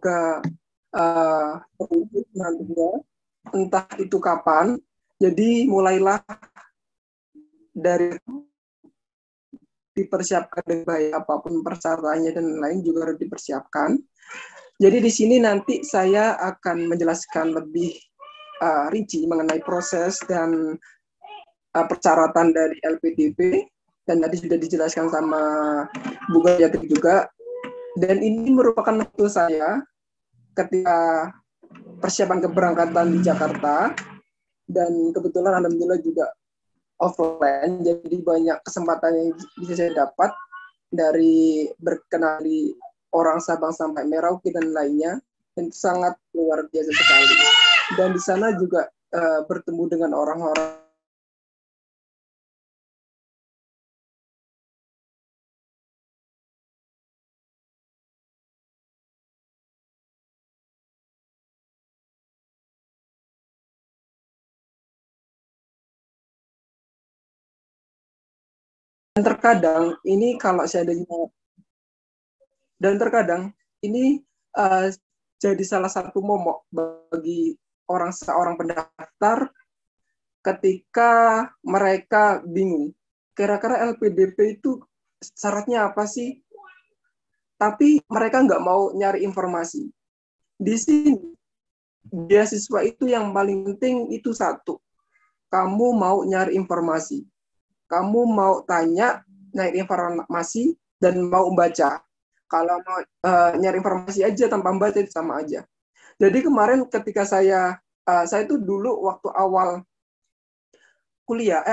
semoga terwujud nantinya, entah itu kapan. Jadi mulailah dari dipersiapkan dengan baik, apapun persyaratannya dan lain juga harus dipersiapkan. Jadi di sini nanti saya akan menjelaskan lebih rinci mengenai proses dan persyaratan dari LPDP, dan tadi sudah dijelaskan sama Bu Gayatri juga. Dan ini merupakan waktu saya ketika persiapan keberangkatan di Jakarta, dan kebetulan alhamdulillah juga offline, jadi banyak kesempatan yang bisa saya dapat dari berkenali orang Sabang sampai Merauke dan lainnya, dan sangat luar biasa sekali. Dan di sana juga bertemu dengan orang-orang dan terkadang ini kalau saya dengar, dan terkadang ini jadi salah satu momok bagi seorang pendaftar ketika mereka bingung. Kira-kira LPDP itu syaratnya apa sih? Tapi mereka nggak mau nyari informasi. Di sini, beasiswa itu yang paling penting itu satu. Kamu mau nyari informasi. Kamu mau nyari informasi, dan mau baca. Kalau mau nyari informasi aja tanpa baca itu sama aja. Jadi kemarin ketika saya itu dulu waktu awal kuliah,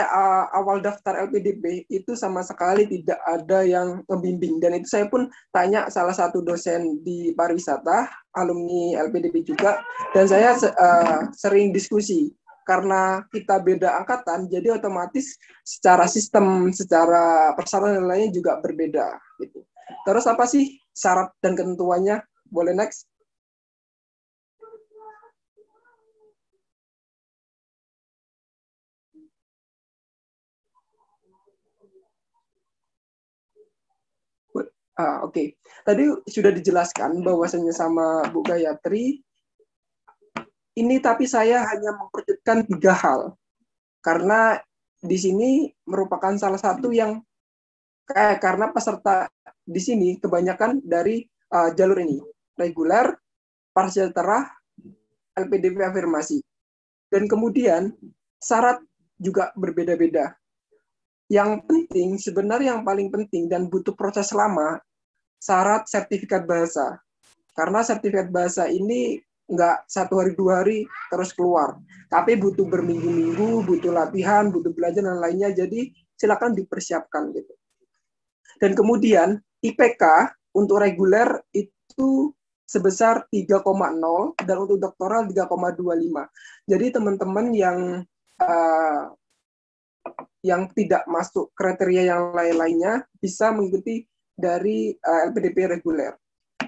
awal daftar LPDP itu sama sekali tidak ada yang membimbing, dan itu saya pun tanya salah satu dosen di pariwisata, alumni LPDP juga, dan saya sering diskusi karena kita beda angkatan, jadi otomatis secara sistem, secara persyaratan dan lainnya juga berbeda. Gitu. Terus apa sih syarat dan ketentuannya? Boleh next? Oke. Tadi sudah dijelaskan bahwasanya sama Bu Gayatri, ini tapi saya hanya memperhatikan 3 hal. Karena di sini merupakan salah satu yang karena peserta di sini kebanyakan dari jalur ini, reguler, prasejahtera, LPDP afirmasi. Dan kemudian syarat juga berbeda-beda. Yang penting, sebenarnya yang paling penting dan butuh proses lama, syarat sertifikat bahasa. Karena sertifikat bahasa ini nggak 1 hari 2 hari terus keluar, tapi butuh berminggu-minggu, butuh latihan, butuh belajar dan lainnya. Jadi silakan dipersiapkan gitu. Dan kemudian IPK untuk reguler itu sebesar 3,0 dan untuk doktoral 3,25. Jadi teman-teman yang tidak masuk kriteria yang lain-lainnya bisa mengikuti dari LPDP reguler.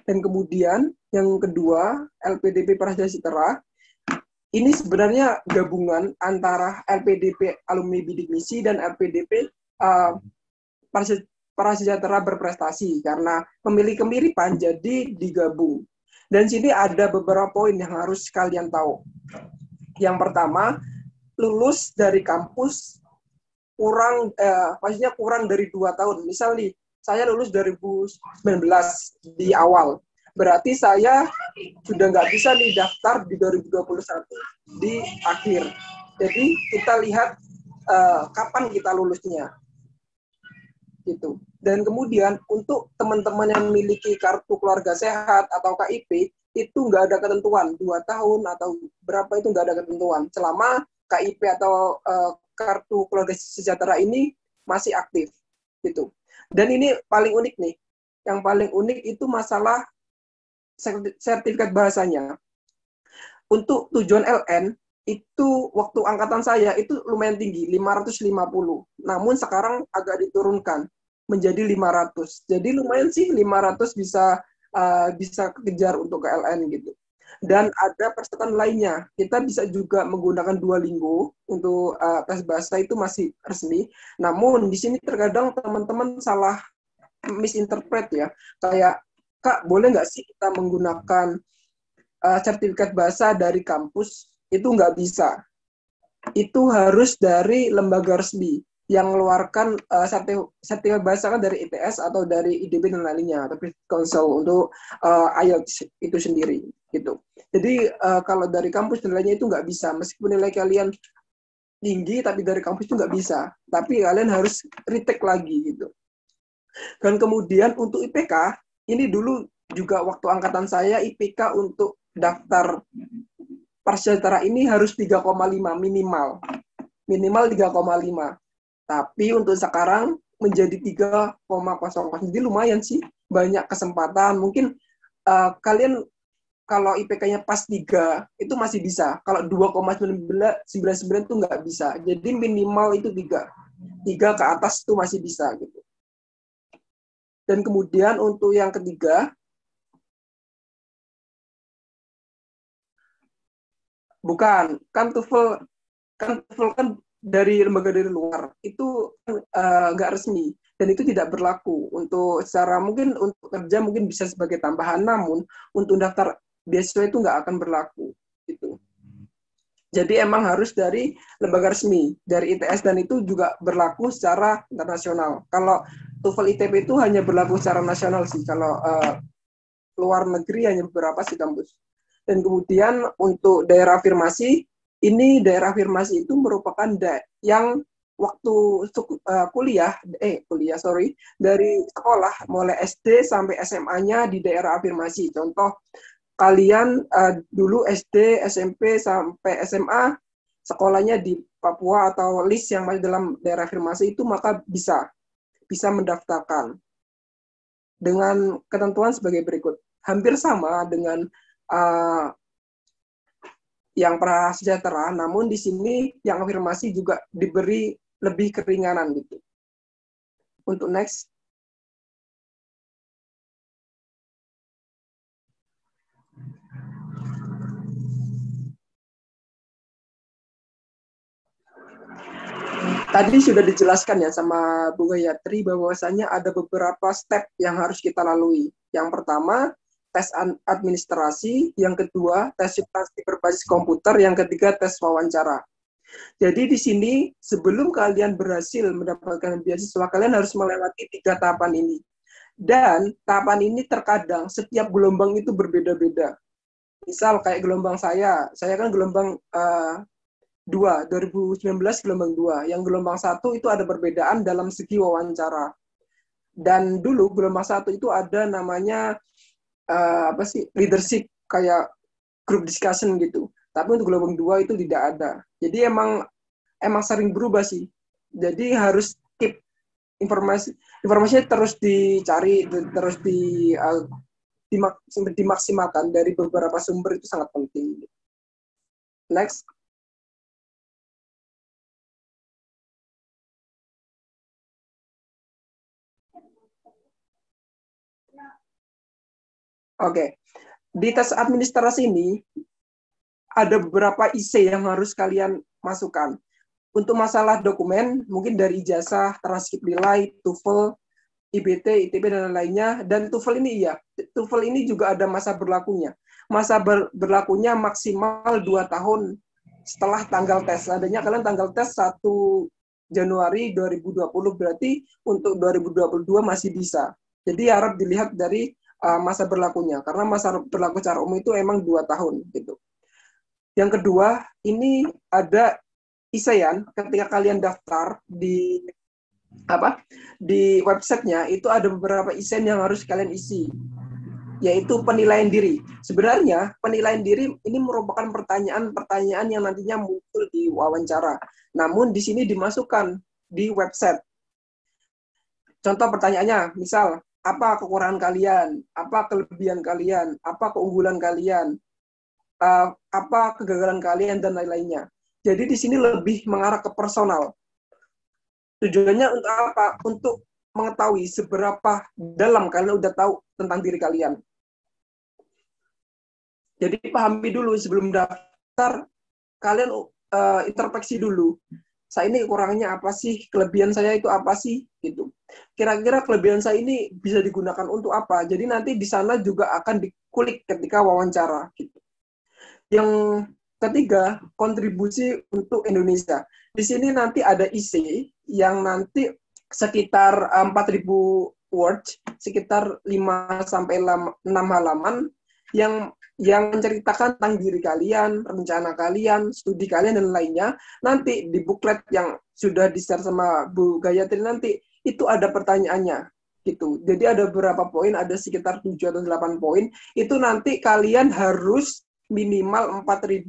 Dan kemudian yang kedua, LPDP prasejahtera, ini sebenarnya gabungan antara LPDP alumni bidik misi dan LPDP prasejahtera berprestasi, karena memiliki kemiripan jadi digabung. Dan sini ada beberapa poin yang harus kalian tahu. Yang pertama, lulus dari kampus maksudnya kurang dari 2 tahun. Misal nih, saya lulus 2019 di awal. Berarti saya sudah nggak bisa nih daftar di 2021 di akhir. Jadi kita lihat kapan kita lulusnya. Gitu. Dan kemudian untuk teman-teman yang memiliki kartu keluarga sehat atau KIP, itu nggak ada ketentuan 2 tahun atau berapa, itu nggak ada ketentuan selama KIP atau kartu keluarga sejahtera ini masih aktif gitu. Dan ini paling unik nih. Yang paling unik itu masalah sertifikat bahasanya. Untuk tujuan LN itu waktu angkatan saya itu lumayan tinggi, 550. Namun sekarang agak diturunkan menjadi 500. Jadi lumayan sih 500 bisa kejar untuk KLN gitu. Dan ada persyaratan lainnya. Kita bisa juga menggunakan Duolingo untuk tes bahasa, itu masih resmi. Namun di sini terkadang teman-teman salah misinterpret ya. Kayak Kak, boleh nggak sih kita menggunakan sertifikat bahasa dari kampus? Itu nggak bisa. Itu harus dari lembaga resmi yang mengeluarkan sertifikat bahasa kan dari ITS atau dari IDB dan lainnya, tapi Council untuk IELTS itu sendiri gitu. Jadi kalau dari kampus dan lainnya itu nggak bisa, meskipun nilai kalian tinggi tapi dari kampus itu nggak bisa, tapi kalian harus retake lagi gitu. Dan kemudian untuk IPK ini dulu juga waktu angkatan saya IPK untuk daftar prasejahtera ini harus 3,5 minimal. Minimal 3,5. Tapi untuk sekarang menjadi 3,00. Jadi lumayan sih, banyak kesempatan. Mungkin kalian kalau IPK-nya pas 3, itu masih bisa. Kalau 2,99 itu nggak bisa. Jadi minimal itu 3. 3 ke atas itu masih bisa gitu. Dan kemudian untuk yang ketiga, bukan, kan TOEFL kan dari lembaga dari luar itu nggak resmi dan itu tidak berlaku untuk secara mungkin untuk kerja mungkin bisa sebagai tambahan, namun untuk daftar beasiswa itu nggak akan berlaku gitu. Jadi emang harus dari lembaga resmi dari ITS dan itu juga berlaku secara internasional. Kalau TOEFL ITB itu hanya berlaku secara nasional sih. Kalau luar negeri hanya beberapa sih kampus. Dan kemudian untuk daerah afirmasi, ini daerah afirmasi itu merupakan yang waktu kuliah, dari sekolah mulai SD sampai SMA-nya di daerah afirmasi. Contoh, kalian dulu SD, SMP sampai SMA sekolahnya di Papua atau list yang masih dalam daerah afirmasi itu maka bisa mendaftarkan dengan ketentuan sebagai berikut. Hampir sama dengan yang prasejahtera, namun di sini yang afirmasi juga diberi lebih keringanan gitu. Untuk next. Tadi sudah dijelaskan ya sama Bu Gayatri bahwasanya ada beberapa step yang harus kita lalui. Yang pertama, tes administrasi, yang kedua, tes substansi berbasis komputer, yang ketiga, tes wawancara. Jadi di sini sebelum kalian berhasil mendapatkan beasiswa, kalian harus melewati 3 tahapan ini. Dan tahapan ini terkadang setiap gelombang itu berbeda-beda. Misal kayak gelombang saya kan gelombang 2019 gelombang 2. Yang gelombang 1 itu ada perbedaan dalam segi wawancara. Dan dulu gelombang 1 itu ada namanya leadership kayak group discussion gitu. Tapi untuk gelombang 2 itu tidak ada. Jadi emang sering berubah sih. Jadi harus keep informasinya terus dicari, terus dimaksimalkan dari beberapa sumber itu sangat penting. Next. Oke. Di tes administrasi ini ada beberapa IC yang harus kalian masukkan. Untuk masalah dokumen, mungkin dari ijazah, transkrip nilai, TOEFL, IBT, ITB, dan lainnya. Dan TOEFL ini juga ada masa berlakunya. Masa berlakunya maksimal 2 tahun setelah tanggal tes. Adanya kalian tanggal tes 1 Januari 2020, berarti untuk 2022 masih bisa. Jadi harap dilihat dari masa berlakunya, karena masa berlaku secara umum itu emang 2 tahun gitu. Yang kedua, ini ada ISEAN, ketika kalian daftar di websitenya itu ada beberapa ISEAN yang harus kalian isi, yaitu penilaian diri. Sebenarnya penilaian diri ini merupakan pertanyaan-pertanyaan yang nantinya muncul di wawancara. Namun di sini dimasukkan di website. Contoh pertanyaannya, misal, apa kekurangan kalian, apa kelebihan kalian, apa keunggulan kalian, apa kegagalan kalian, dan lain-lainnya. Jadi di sini lebih mengarah ke personal. Tujuannya untuk apa? Untuk mengetahui seberapa dalam kalian udah tahu tentang diri kalian. Jadi pahami dulu sebelum daftar, kalian introspeksi dulu. saya ini kurangnya apa sih, kelebihan saya itu apa sih, gitu. Kira-kira kelebihan saya ini bisa digunakan untuk apa. Jadi nanti di sana juga akan dikulik ketika wawancara. Gitu. Yang ketiga, kontribusi untuk Indonesia. Di sini nanti ada IC yang nanti sekitar 4.000 words, sekitar 5 sampai 6 halaman yang menceritakan tentang diri kalian, rencana kalian, studi kalian, dan lainnya. Nanti di buklet yang sudah di-share sama Bu Gayatri nanti, itu ada pertanyaannya. Gitu. Jadi ada beberapa poin, ada sekitar 7 atau 8 poin. Itu nanti kalian harus minimal 4.000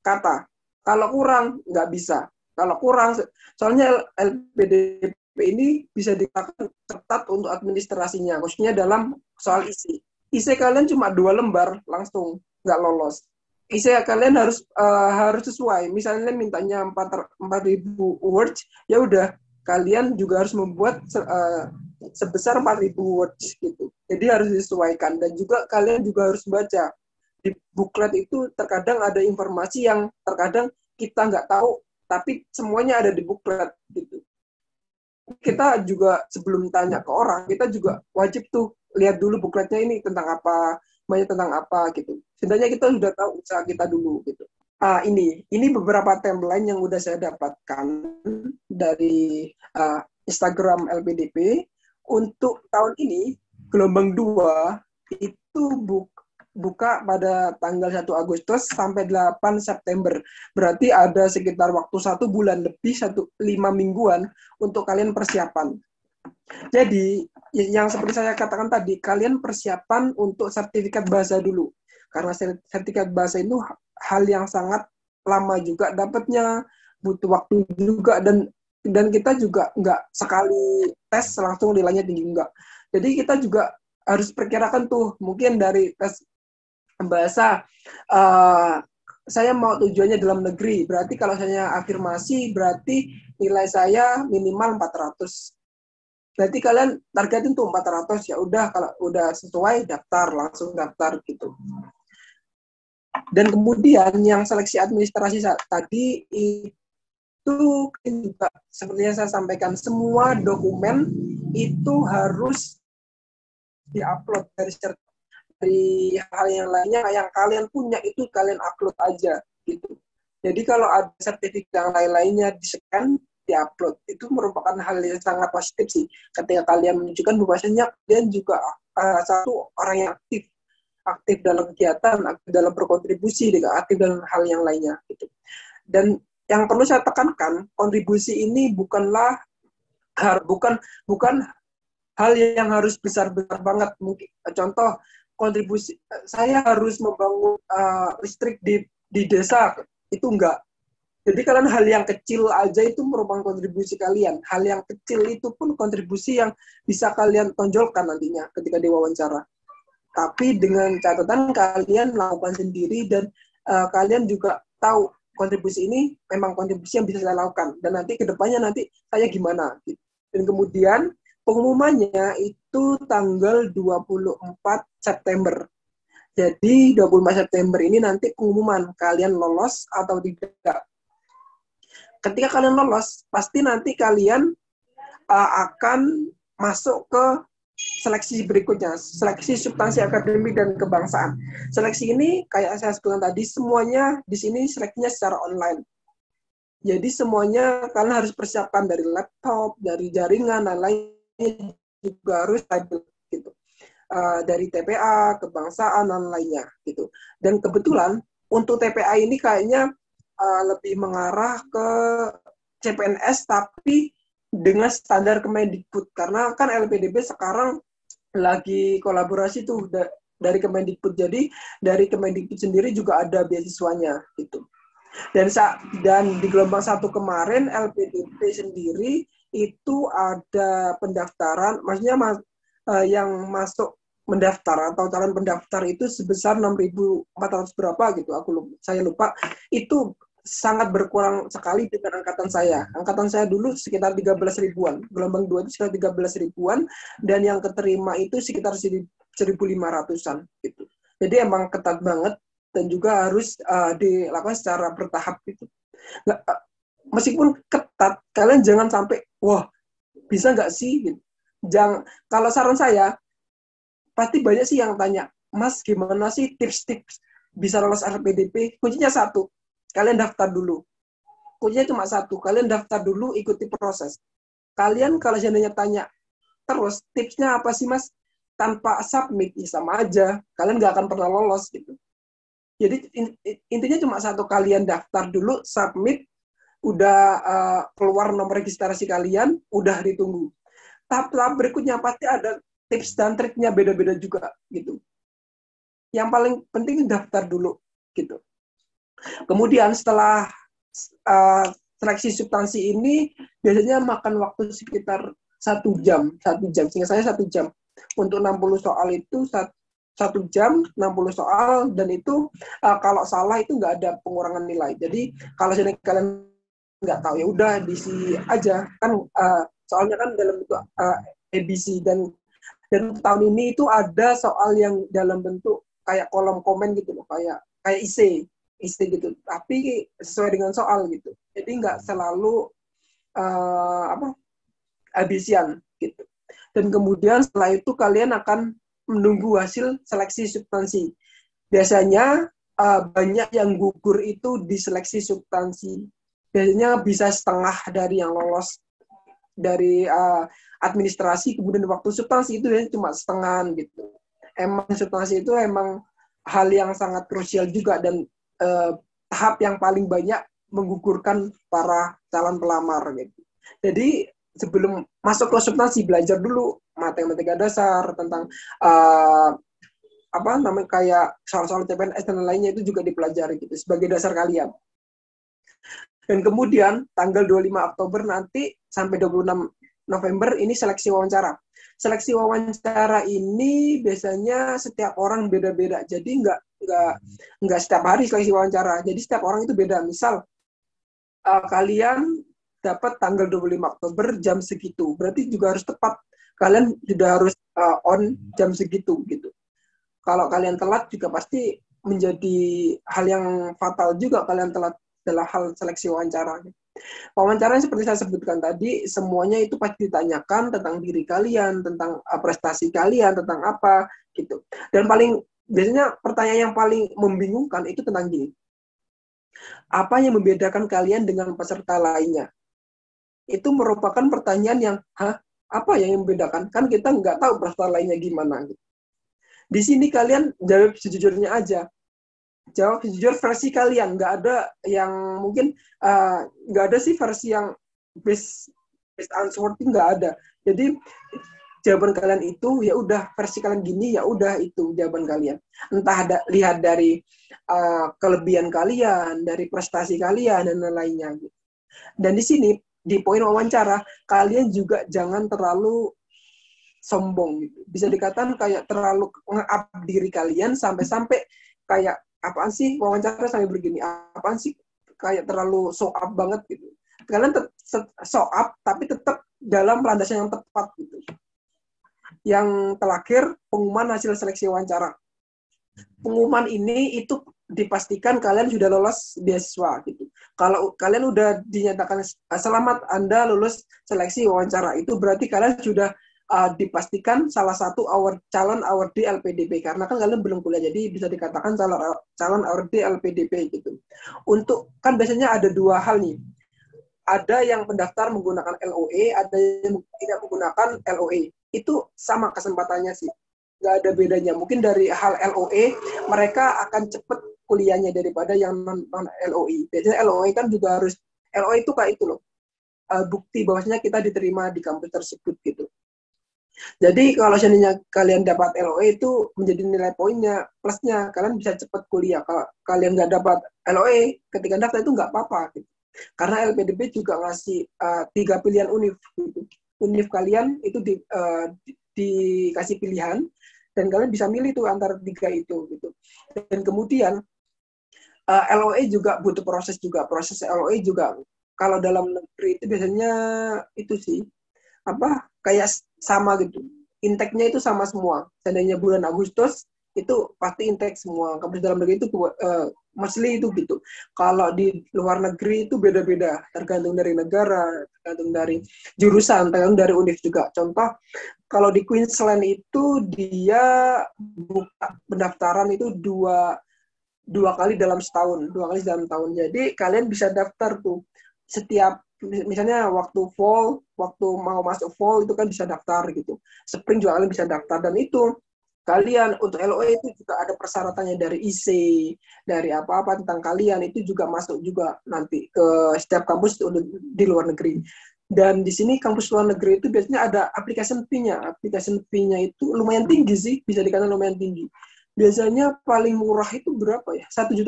kata. Kalau kurang, nggak bisa. Kalau kurang, soalnya LPDP ini bisa dikatakan ketat untuk administrasinya, khususnya dalam soal isi. Isi kalian cuma 2 lembar, langsung nggak lolos. Isi kalian harus sesuai. Misalnya mintanya 4.000 words, ya udah kalian juga harus membuat sebesar 4.000 words gitu. Jadi harus disesuaikan, dan juga kalian juga harus baca. Di buklet itu terkadang ada informasi yang terkadang kita nggak tahu, tapi semuanya ada di buklet gitu. Kita juga sebelum tanya ke orang, kita juga wajib tuh lihat dulu bukletnya ini tentang apa, banyak tentang apa gitu. Setidaknya kita sudah tahu usaha kita dulu gitu. Ini beberapa timeline yang udah saya dapatkan dari Instagram LPDP. Untuk tahun ini gelombang 2 itu buka pada tanggal 1 Agustus sampai 8 September. Berarti ada sekitar waktu 1 bulan lebih, 5 mingguan untuk kalian persiapan. Jadi, yang seperti saya katakan tadi, kalian persiapan untuk sertifikat bahasa dulu. Karena sertifikat bahasa itu hal yang sangat lama juga dapatnya, butuh waktu juga, dan kita juga nggak sekali tes langsung nilainya tinggi, enggak. Jadi kita juga harus perkirakan tuh, mungkin dari tes bahasa, saya mau tujuannya dalam negeri, berarti kalau saya afirmasi, berarti nilai saya minimal 400. Berarti kalian targetin tuh 400, ya udah, kalau udah sesuai daftar, langsung daftar gitu. Dan kemudian yang seleksi administrasi tadi itu juga seperti yang saya sampaikan, semua dokumen itu harus diupload dari hal yang lainnya yang kalian punya, itu kalian upload aja gitu. Jadi kalau ada sertifikat yang lain-lainnya di-scan, diupload, itu merupakan hal yang sangat positif sih. Ketika kalian menunjukkan bahwasanya kalian juga satu orang yang aktif dalam kegiatan, aktif dalam berkontribusi, aktif dalam hal yang lainnya gitu. Dan yang perlu saya tekankan, kontribusi ini bukan hal yang harus besar-besar banget. Mungkin contoh kontribusi, saya harus membangun listrik di desa, itu enggak. Jadi kalian hal yang kecil aja itu merupakan kontribusi kalian. Hal yang kecil itu pun kontribusi yang bisa kalian tonjolkan nantinya ketika diwawancara. Tapi dengan catatan kalian lakukan sendiri, dan kalian juga tahu kontribusi ini memang kontribusi yang bisa saya lakukan, dan nanti kedepannya nanti saya gimana. Dan kemudian pengumumannya itu tanggal 24 September. Jadi 24 September ini nanti pengumuman kalian lolos atau tidak. Ketika kalian lolos, pasti nanti kalian akan masuk ke seleksi berikutnya, seleksi substansi akademik dan kebangsaan. Seleksi ini kayak saya sebutkan tadi, semuanya di sini seleksinya secara online. Jadi semuanya kalian harus persiapkan dari laptop, dari jaringan, dan lainnya juga harus stable gitu. Dari TPA, kebangsaan, dan lainnya gitu. Dan kebetulan untuk TPA ini kayaknya lebih mengarah ke CPNS, tapi dengan standar Kemendikbud, karena kan LPDP sekarang lagi kolaborasi tuh dari Kemendikbud, jadi dari Kemendikbud sendiri juga ada beasiswanya gitu. Dan di gelombang 1 kemarin LPDP sendiri itu ada pendaftaran, maksudnya yang masuk mendaftar atau calon pendaftar itu sebesar 6.400 berapa gitu, saya lupa. Itu sangat berkurang sekali dengan angkatan saya. Angkatan saya dulu sekitar 13 ribuan. Gelombang 2 itu sekitar 13 ribuan, dan yang keterima itu sekitar 1.500-an gitu. Jadi emang ketat banget, dan juga harus dilakukan secara bertahap gitu. meskipun ketat, kalian jangan sampai wah bisa nggak sih? Gitu. Jangan. Kalau saran saya pasti banyak sih yang tanya, Mas gimana sih tips-tips bisa lolos LPDP? Kuncinya satu, kalian daftar dulu. Kuncinya cuma satu, kalian daftar dulu, ikuti proses. Kalian kalau seandainya tanya terus tipsnya apa sih Mas? Tanpa submit ya sama aja, kalian nggak akan pernah lolos gitu. Jadi intinya cuma satu, kalian daftar dulu, submit, udah keluar nomor registrasi kalian, udah ditunggu. Tahap-tahap berikutnya pasti ada tips dan triknya beda-beda juga gitu. Yang paling penting daftar dulu gitu. Kemudian setelah seleksi substansi ini biasanya makan waktu sekitar 1 jam. Seingat saya 1 jam. Untuk 60 soal itu 1 jam 60 soal, dan itu kalau salah itu nggak ada pengurangan nilai. Jadi kalau kalian nggak tahu ya udah diisi aja kan, soalnya kan dalam bentuk ABC, dan tahun ini itu ada soal yang dalam bentuk kayak kolom komen gitu loh, kayak IC gitu, tapi sesuai dengan soal gitu. Jadi nggak selalu ABC-an gitu. Dan kemudian setelah itu kalian akan menunggu hasil seleksi substansi. Biasanya banyak yang gugur itu di seleksi substansi. Biasanya bisa setengah dari yang lolos dari administrasi, kemudian waktu substansi itu cuma setengah gitu. Emang substansi itu emang hal yang sangat krusial juga, dan tahap yang paling banyak menggugurkan para calon pelamar gitu. Jadi sebelum masuk ke substansi belajar dulu matematika dasar tentang kayak soal-soal CPNS dan lainnya, itu juga dipelajari gitu sebagai dasar kalian. Dan kemudian tanggal 25 Oktober nanti sampai 26 November ini seleksi wawancara. Seleksi wawancara ini biasanya setiap orang beda-beda. Jadi nggak setiap hari seleksi wawancara. Jadi setiap orang itu beda. Misal kalian dapat tanggal 25 Oktober jam segitu. Berarti juga harus tepat. Kalian sudah harus on jam segitu gitu. Kalau kalian telat juga pasti menjadi hal yang fatal juga kalian telat dalam hal seleksi wawancara. Wawancara yang seperti saya sebutkan tadi, semuanya itu pasti ditanyakan tentang diri kalian, tentang prestasi kalian, tentang apa gitu. Dan biasanya pertanyaan yang paling membingungkan itu tentang gini. Apa yang membedakan kalian dengan peserta lainnya? Itu merupakan pertanyaan yang, apa yang membedakan? Kan kita nggak tahu peserta lainnya gimana. Gitu. Di sini kalian jawab sejujurnya aja. Jawab jujur versi kalian, nggak ada yang mungkin nggak ada sih versi yang based answer, nggak ada. Jadi jawaban kalian itu ya udah versi kalian gini, ya udah itu jawaban kalian. Entah lihat dari kelebihan kalian, dari prestasi kalian dan lainnya. Dan di sini di poin wawancara kalian juga jangan terlalu sombong gitu. Bisa dikatakan kayak terlalu nge-up diri kalian sampai kayak apaan sih wawancara sampai begini, apaan sih kayak terlalu show up banget gitu. Kalian show up tapi tetap dalam landasan yang tepat gitu. Yang terakhir, pengumuman hasil seleksi wawancara. Pengumuman ini itu dipastikan kalian sudah lolos beasiswa gitu. Kalau kalian udah dinyatakan selamat Anda lulus seleksi wawancara, itu berarti kalian sudah dipastikan salah satu calon awardee LPDP, karena kan kalian belum kuliah, jadi bisa dikatakan calon awardee LPDP gitu. Untuk kan biasanya ada dua hal nih, ada yang pendaftar menggunakan LOE, ada yang tidak menggunakan LOE. Itu sama kesempatannya sih, nggak ada bedanya. Mungkin dari hal LOE mereka akan cepat kuliahnya daripada yang non LOE. Biasanya LOE kan juga harus, LOE itu kayak itu loh, bukti bahwasanya kita diterima di kampus tersebut gitu. Jadi kalau seandainya kalian dapat LOE itu menjadi nilai poinnya, plusnya kalian bisa cepat kuliah. Kalau kalian nggak dapat LOE, ketika daftar itu nggak apa-apa. Gitu. Karena LPDP juga ngasih 3 pilihan univ. Gitu. Univ kalian itu dikasih pilihan, dan kalian bisa milih tuh antara 3 itu. Gitu. Dan kemudian LOE juga butuh proses juga. Proses LOE juga kalau dalam negeri itu biasanya itu sih kayak sama gitu. Intake-nya itu sama semua. Seandainya bulan Agustus itu pasti intake semua. Kampus dalam negeri itu mostly itu gitu. Kalau di luar negeri itu beda-beda, tergantung dari negara, tergantung dari jurusan, tergantung dari univ juga. Contoh, kalau di Queensland itu dia buka pendaftaran itu dua kali dalam setahun, 2 kali dalam tahun. Jadi kalian bisa daftar tuh setiap, misalnya waktu fall, waktu mau masuk fall itu kan bisa daftar gitu. Spring juga kalian bisa daftar, dan itu kalian untuk LOE itu juga ada persyaratannya dari IC, dari apa-apa tentang kalian itu juga masuk juga nanti ke setiap kampus di luar negeri. Dan di sini kampus luar negeri itu biasanya ada application fee-nya. Application fee-nya itu lumayan tinggi sih, bisa dikatakan lumayan tinggi. Biasanya paling murah itu berapa ya? 1.500.000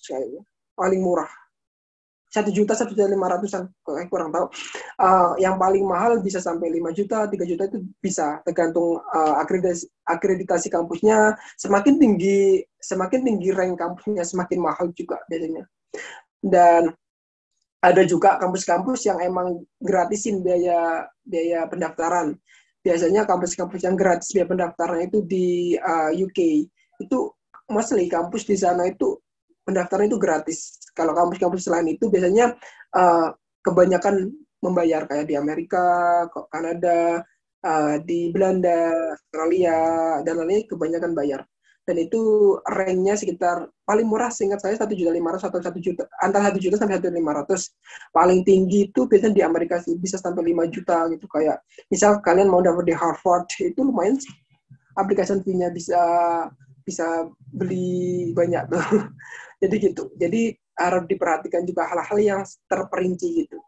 kayaknya. Paling murah. 1 juta, 1.500.000-an, kurang tahu. Yang paling mahal bisa sampai 5 juta, 3 juta itu bisa, tergantung akreditasi kampusnya. Semakin tinggi rank kampusnya, semakin mahal juga biasanya. Dan ada juga kampus-kampus yang emang gratisin biaya pendaftaran. Biasanya kampus-kampus yang gratis biaya pendaftaran itu di UK. Itu mostly kampus di sana itu pendaftaran itu gratis. Kalau kampus-kampus lain itu biasanya kebanyakan membayar, kayak di Amerika, Kanada, di Belanda, Australia, dan lainnya kebanyakan bayar. Dan itu rank-nya sekitar paling murah seingat saya 1.500.000 atau 1 juta, antara 1 juta sampai 1.500.000. Paling tinggi itu biasanya di Amerika sih, bisa sampai 5 juta gitu. Kayak misal kalian mau daftar di Harvard, itu lumayan sih. Application fee-nya bisa beli banyak tuh. Jadi gitu. Jadi harus diperhatikan juga hal-hal yang terperinci gitu.